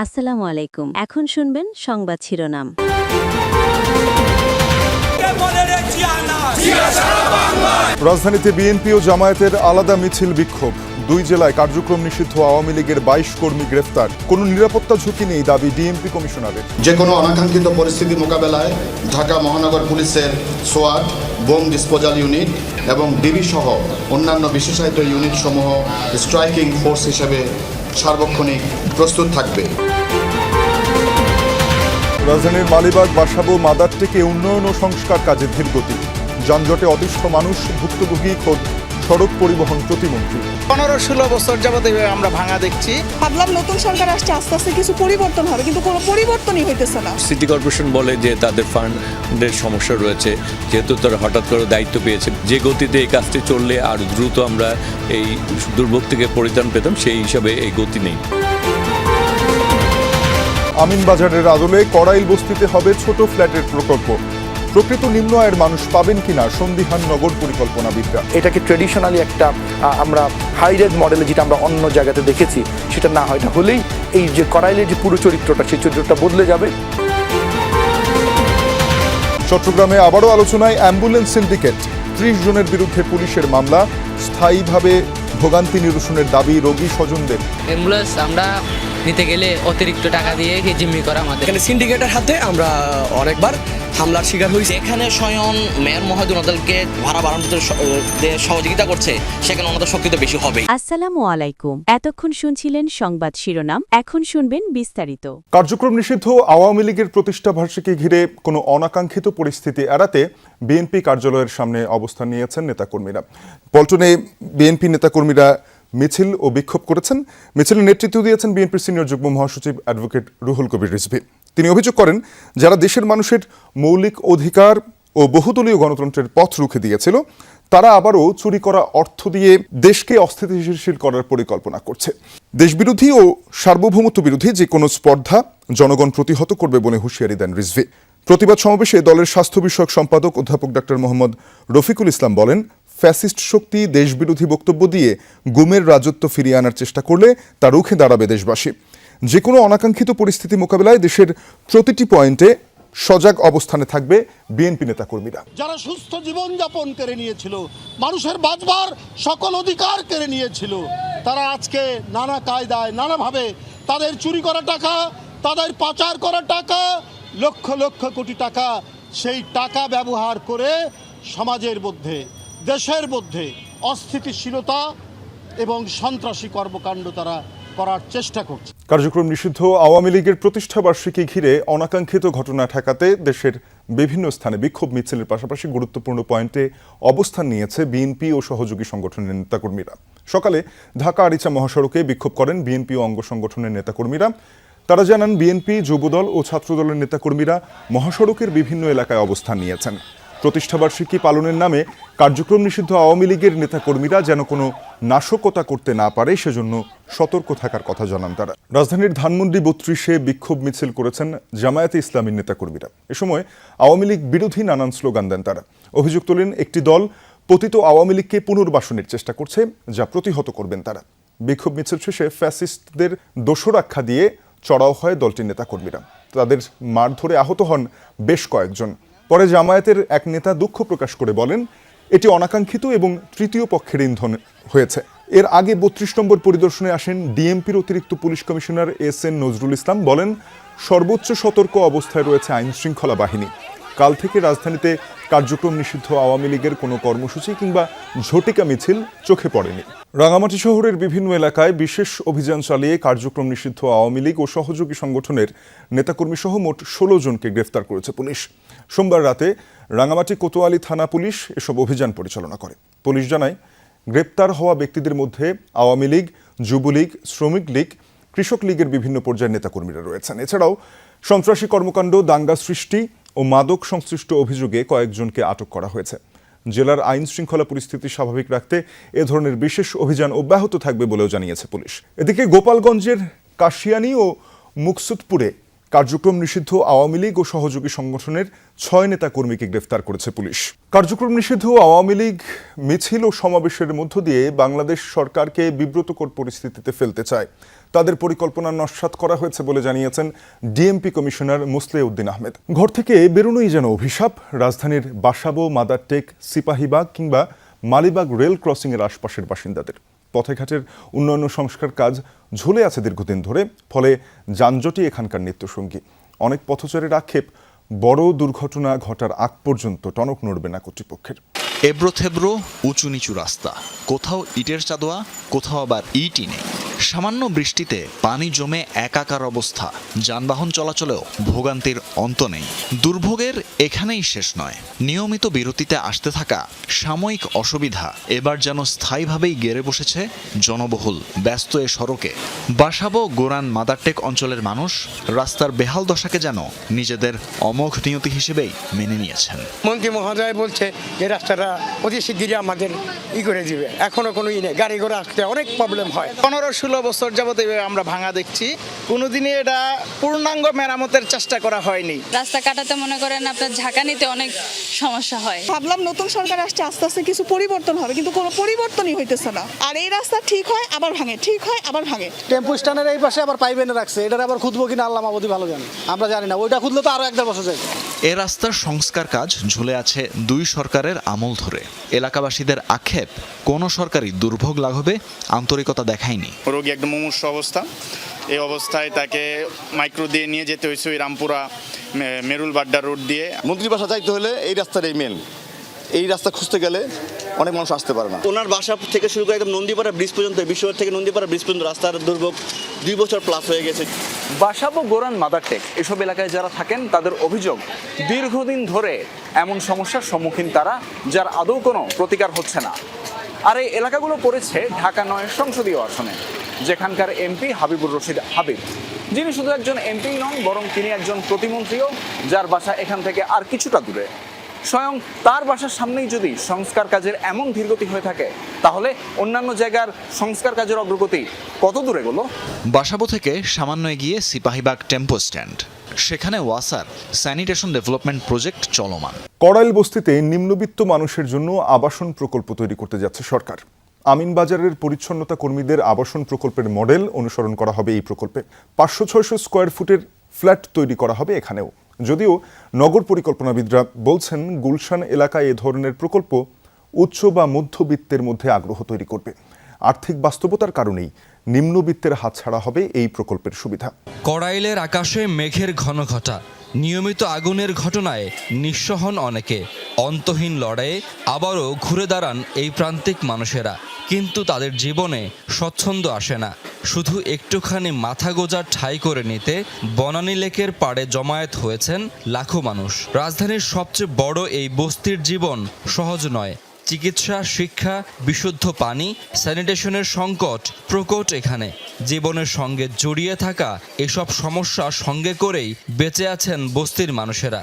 আসসালামু আলাইকুম। এখন শুনবেন সংবাদ শিরোনাম। রাজধানীতে বিএনপি ও জামায়াতের আলাদা মিছিল বিক্ষোভ। দুই জেলায় কার্যক্রম নিষিদ্ধ আওয়ামী লীগের ২২ কর্মী গ্রেফতার। কোনো নিরাপত্তা ঝুঁকি নেই দাবি ডিএমপি কমিশনারের। যে কোনো অনাকাঙ্ক্ষিত পরিস্থিতি মোকাবেলায় ঢাকা মহানগর পুলিশের সোয়াট, বোম ডিসপোজাল ইউনিট এবং ডিবি সহ অন্যান্য বিশেষায়িত ইউনিট সমূহ স্ট্রাইকিং ফোর্স হিসেবে সার্বক্ষণিক প্রস্তুত থাকবে। রাজধানীর মালিবাগ, বাসাবো, মাদারটেকে উন্নয়ন ও সংস্কার কাজে ধীরগতি। যানজটে অতিষ্ঠ মানুষ, ভুক্তভোগী খোদ সড়ক পরিবহন প্রতিমন্ত্রী। 15-16 বছর যাবত এইভাবে আমরা ভাঙা দেখছি। ভাবলাম নতুন সরকার আসছে, আস্তে আস্তে কিছু পরিবর্তন হবে, কিন্তু কোনো পরিবর্তনই হইতেছে না। সিটি কর্পোরেশন বলে যে তাদের ফান্ডের সমস্যা রয়েছে, যেহেতু তারা হঠাৎ করে দায়িত্ব পেয়েছে। যে গতিতে এই কাজটি চললে আর দ্রুত আমরা এই দুর্ভোগ থেকে পরিত্রাণ পেতাম, সেই হিসাবে এই গতি নেই। আমিনবাজারের আদলে কড়াইল বস্তিতে হবে ছোট ফ্ল্যাটের প্রকল্প। প্রকৃত নিম্ন আয়ের মানুষ পাবেন কিনা সন্দিহান নগর পরিকল্পনাবিদরা। এটাকে ট্রেডিশনালি একটা আমরা হাইরেড মডেলে যেটা আমরা অন্য জায়গাতে দেখেছি সেটা না হয়, এটা হলেই এই যে করাইলের যে পুরো চরিত্রটা, সেই চরিত্রটা বদলে যাবে। চট্টগ্রামে আবারও আলোচনায় অ্যাম্বুলেন্স সিন্ডিকেট। ৩০ জনের বিরুদ্ধে পুলিশের মামলা। স্থায়ীভাবে ভোগান্তি নিরসনের দাবি রোগী স্বজনদের। অ্যাম্বুলেন্স আমরা নিতে গেলে অতিরিক্ত টাকা দিয়ে জিম্মি করা আমাদের। এখানে সিন্ডিকেটের হাতে আমরা অনেকবার হামলার শিকার হয়েছি। এখানে স্বয়ং মেয়র মহোদয় ওনাদেরকে ভাড়া বাড়ানোর সহযোগিতা করছে, সেখানে ওনাদের শক্তি তো বেশি হবে। আসসালামু আলাইকুম। এতক্ষণ শুনছিলেন সংবাদ শিরোনাম, এখন শুনবেন বিস্তারিত। কার্যক্রম নিষিদ্ধ আওয়ামী লীগের প্রতিষ্ঠা বার্ষিকী ঘিরে কোনো অনাকাঙ্ক্ষিত পরিস্থিতি এড়াতে বিএনপি কার্যালয়ের সামনে অবস্থান নিয়েছেন নেতাকর্মীরা। পল্টনে বিএনপি নেতাকর্মীরা মিছিল ও বিক্ষোভ করেছেন। মিছিলের নেতৃত্ব দিয়েছেন বিএনপির সিনিয়র যুগ্ম মহাসচিব অ্যাডভোকেট রুহুল কবির রিজভী। তিনি অভিযোগ করেন, যারা দেশের মানুষের মৌলিক অধিকার ও বহুদলীয় গণতন্ত্রের পথ রুখে দিয়েছিল, তারা আবারও চুরি করা অর্থ দিয়ে দেশকে অস্থিতিশীল করার পরিকল্পনা করছে। দেশবিরোধী ও সার্বভৌমত্ব বিরোধী যে কোনো স্পর্ধা জনগণ প্রতিহত করবে বলে হুঁশিয়ারি দেন রিজভী। প্রতিবাদ সমাবেশে দলের স্বাস্থ্য বিষয়ক সম্পাদক অধ্যাপক ডাক্তার মোহাম্মদ রফিকুল ইসলাম বলেন, ফ্যাসিস্ট শক্তি দেশবিরোধী বক্তব্য দিয়ে গুমের রাজত্ব ফিরিয়ে আনার চেষ্টা করলে তা রুখে দাঁড়াবে দেশবাসী। যে কোনো অনাকাঙ্ক্ষিত পরিস্থিতি মোকাবেলায় দেশের প্রতিটি পয়েন্টে সজাগ অবস্থানে থাকবে বিএনপি নেতাকর্মীরা। যারা সুস্থ জীবনযাপন কেড়ে নিয়েছিল, মানুষের বাঁচবার সকল অধিকার কেড়ে নিয়েছিল, তারা আজকে নানা কায়দায় নানাভাবে তাদের চুরি করা টাকা, তাদের পাচার করা টাকা, লক্ষ লক্ষ কোটি টাকা, সেই টাকা ব্যবহার করে সমাজের মধ্যে, দেশের মধ্যে অস্থিতিশীলতা এবং সন্ত্রাসী কর্মকাণ্ড তারা করার চেষ্টা করছে। কার্যক্রম নিষিদ্ধ আওয়ামী লীগের প্রতিষ্ঠা বার্ষিকী ঘিরে অনাকাঙ্ক্ষিত ঘটনা ঠেকাতে দেশের বিভিন্ন স্থানে বিক্ষোভ মিছিলের পাশাপাশি গুরুত্বপূর্ণ পয়েন্টে অবস্থান নিয়েছে বিএনপি ও সহযোগী সংগঠনের নেতাকর্মীরা। সকালে ঢাকা আরিচা মহাসড়কে বিক্ষোভ করেন বিএনপি ও অঙ্গ সংগঠনের নেতাকর্মীরা। তারা জানান, বিএনপি, যুবদল ও ছাত্রদলের নেতাকর্মীরা মহাসড়কের বিভিন্ন এলাকায় অবস্থান নিয়েছেন। প্রতিষ্ঠাবার্ষিকী পালনের নামে কার্যক্রম নিষিদ্ধ আওয়ামী লীগের নেতাকর্মীরা যেন কোনো নাশকতা করতে না পারে, সেজন্য সতর্ক থাকার কথা জানান তারা। রাজধানীর ধানমন্ডি ৩২-এ বিক্ষোভ মিছিল করেছেন জামায়াতে ইসলামীর নেতাকর্মীরা। এ সময় আওয়ামী লীগ বিরোধী নানান স্লোগান দেন তারা। অভিযোগ তোলেন, একটি দল পতিত আওয়ামী লীগকে পুনর্বাসনের চেষ্টা করছে, যা প্রতিহত করবেন তারা। বিক্ষোভ মিছিল শেষে ফ্যাসিস্টদের দোসরাখ্যা দিয়ে চড়াও হয় দলটির নেতাকর্মীরা। তাদের মারধরে আহত হন বেশ কয়েকজন। পরে জামায়াতের এক নেতা দুঃখ প্রকাশ করে বলেন, এটি অনাকাঙ্ক্ষিত এবং তৃতীয় পক্ষের ইন্ধন হয়েছে। এর আগে ৩২ নম্বর পরিদর্শনে আসেন ডিএমপির অতিরিক্ত police commissioner S N. Nazrul Islam. বলেন, সর্বোচ্চ সতর্ক অবস্থায় রয়েছে আইন শৃঙ্খলা বাহিনী। কাল থেকে রাজধানীতে কার্যক্রম নিষিদ্ধ আওয়ামী লীগের কোনো কর্মসূচি কিংবা ঝটিকা মিছিল চোখে পড়েনি। রাঙামাটি শহরের বিভিন্ন এলাকায় বিশেষ অভিযান চালিয়ে কার্যক্রম নিষিদ্ধ আওয়ামী লীগ ও সহযোগী সংগঠনের নেতাকর্মী সহ মোট ১৬ জনকে গ্রেফতার করেছে পুলিশ। সোমবার রাতে রাঙামাটি কোতোয়ালি থানা পুলিশ এসব অভিযান পরিচালনা করে। পুলিশ জানায়, গ্রেপ্তার হওয়া ব্যক্তিদের মধ্যে আওয়ামী লীগ, যুবলীগ, শ্রমিক লীগ, কৃষক লীগের বিভিন্ন পর্যায়ের নেতাকর্মীরা রয়েছেন। এছাড়াও সন্ত্রাসী কর্মকাণ্ড, দাঙ্গা সৃষ্টি ও মাদক সংশ্লিষ্ট অভিযোগে কয়েকজনকে আটক করা হয়েছে। জেলার আইন শৃঙ্খলা পরিস্থিতি স্বাভাবিক রাখতে এ ধরনের বিশেষ অভিযান অব্যাহত থাকবে বলেও জানিয়েছে পুলিশ। এদিকে গোপালগঞ্জের কাশিয়ানী ও মুকসুদপুরে কার্যক্রম নিষিদ্ধ আওয়ামী লীগ ও সহযোগী সংগঠনের 6 নেতা কর্মীকে গ্রেফতার করেছে পুলিশ। কার্যক্রম নিষিদ্ধ আওয়ামী লীগ মিছিল ও সমাবেশের মধ্য দিয়ে বাংলাদেশ সরকারকে বিব্রতকর পরিস্থিতিতে ফেলতে চায়। তাদের পরিকল্পনা নস্যাৎ করা হয়েছে বলে জানিয়েছেন ডিএমপি কমিশনার মুসলেউদ্দিন আহমেদ। ঘর থেকে বেরোনোই যেন অভিশাপ। রাজধানীর বাসাবো, মাদারটেক, সিপাহীবাগ কিংবা মালিবাগ রেল ক্রসিংয়ের আশপাশের বাসিন্দাদের পথেঘাটের উন্নয়ন সংস্কার কাজ ঝুলে আছে দীর্ঘদিন ধরে, ফলে যানজটই এখানকার নিত্যসঙ্গী। অনেক পথচারীর আক্ষেপ, বড় দুর্ঘটনা ঘটার আগ পর্যন্ত টনক নড়বে না কর্তৃপক্ষের। এবড়ো থেবড়ো, উঁচু নিচু রাস্তা, কোথাও ইটের চাদোয়া, কোথাও আবার ইটই নেই। সামান্য বৃষ্টিতে পানি জমে একাকার অবস্থা, যানবাহন চলাচলেও ভোগান্তির অন্ত নেই। দুর্ভোগের এখানেই শেষ নয়। নিয়মিত বিরতিতে আসতে থাকা সাময়িক অসুবিধা এবার যেন স্থায়ীভাবেই গেড়ে বসেছে জনবহুল ব্যস্ত এ সড়কে। বাসাবো, গোরান, মাদারটেক অঞ্চলের মানুষ রাস্তার বেহাল দশাকে যেন নিজেদের অমোঘ নিয়তি হিসেবেই মেনে নিয়েছেন। মন্ত্রী মহোদয় বলছে যে রাস্তাটা অতি শিগগিরই আমাদের করে দিবে, এখনো কোনো নেই, গাড়ি ঘোড়া আসতে অনেক প্রবলেম হয়। 15-16 বছর যাবত আমরা ভাঙা দেখছি, কোনোদিনই এটা পূর্ণাঙ্গ মেরামতের চেষ্টা করা হয়নি। রাস্তা কাটাতে মনে করেন আপনার ঝাঁকানিতে অনেক সমস্যা হয়। ভাবলাম নতুন সরকার আসছে, আস্তে আস্তে কিছু পরিবর্তন হবে, কিন্তু কোনো পরিবর্তনই হইতেছে না। আর এই রাস্তা ঠিক হয় আবার ভাঙে, ঠিক হয় আবার ভাঙে। টেম্পো স্ট্যান্ডের এই পাশে আবার পাইপ এনে রাখছে, এটার আবার খুঁজবো কিনা আল্লাহ মাবুদি ভালো জানে, আমরা জানি না। ওইটা খুঁজলে তো আরো 1-1.5 বছর যায়। এ রাস্তার সংস্কার কাজ ঝুলে আছে 2 সরকারের আমল ধরে। এলাকাবাসীদের আক্ষেপ, কোন সরকারি দুর্ভোগ লাঘবে আন্তরিকতা দেখায়নি। রোগী একদম মুমূর্ষু অবস্থা, এই অবস্থায় তাকে মাইক্রো দিয়ে নিয়ে যেতে হয়েছে ওই রামপুরা মেরুল বাড্ডা রোড দিয়ে। মন্ত্রী বাসা যাইতে হলে এই রাস্তাটাই মেন, এই রাস্তা খুঁজতে গেলে অনেক মানুষ আসতে পারে না। ওনার বাসা থেকে শুরু করে একদম নন্দীপাড়া ব্রিজ পর্যন্ত, বিশ্বর থেকে নন্দীপাড়া ব্রিজ পর্যন্ত রাস্তার দুর্ভোগ 2 বছর প্লাস হয়ে গেছে। বাসাবো, গোরান, মাদারটেক এসব এলাকায় যারা থাকেন তাদের অভিযোগ দীর্ঘদিন ধরে এমন সমস্যার সম্মুখীন তারা, যার আদৌ কোনো প্রতিকার হচ্ছে না। আর এই এলাকাগুলো পড়েছে ঢাকা 9 সংসদীয় আসনে, যেখানকার এমপি হাবিবুর রশিদ হাবিব, যিনি শুধু একজন এমপি নন, বরং তিনি একজন প্রতিমন্ত্রীও, যার বাসা এখান থেকে আর কিছুটা দূরে। স্বয়ং তার বাসার সামনেই যদি সংস্কার কাজের এমন ধীরগতি হয়ে থাকে, তাহলে অন্যান্য জায়গার সংস্কার কাজের অগ্রগতি কত দূরে গেল? বাসাবো থেকে সামান্য এগিয়ে সিপাহীবাগ টেম্পো স্ট্যান্ড, সেখানে ওয়াসার স্যানিটেশন ডেভেলপমেন্ট প্রজেক্ট চলমান। কড়াইল বস্তিতে নিম্নবিত্ত মানুষের জন্য আবাসন প্রকল্প তৈরি করতে যাচ্ছে সরকার। আমিনবাজারের পরিচ্ছন্নতা কর্মীদের আবাসন প্রকল্পের মডেল অনুসরণ করা হবে এই প্রকল্পে। 500-600 স্কোয়ার ফুটের ফ্ল্যাট তৈরি করা হবে এখানেও। যদিও নগর পরিকল্পনাবিদরা বলছেন, গুলশান এলাকায় এ ধরনের প্রকল্প উচ্চ বা মধ্যবিত্তের মধ্যে আগ্রহ তৈরি করবে। আর্থিক বাস্তবতার কারণেই নিম্নবিত্তের হাতছাড়া হবে এই প্রকল্পের সুবিধা। কড়াইলের আকাশে মেঘের ঘনঘটা, নিয়মিত আগুনের ঘটনায় নিঃস্ব হন অনেকে। অন্তহীন লড়াইয়ে আবারও ঘুরে দাঁড়ান এই প্রান্তিক মানুষেরা, কিন্তু তাদের জীবনে স্বচ্ছন্দ আসে না। শুধু একটুখানি মাথা গোঁজার ঠাঁই করে নিতে বনানী লেকের পাড়ে জমায়েত হয়েছেন লাখো মানুষ। রাজধানীর সবচেয়ে বড় এই বস্তির জীবন সহজ নয়। চিকিৎসা, শিক্ষা, বিশুদ্ধ পানি, স্যানিটেশনের সংকট প্রকট এখানে। জীবনের সঙ্গে জড়িয়ে থাকা এসব সমস্যা সঙ্গে করেই বেঁচে আছেন বস্তির মানুষেরা।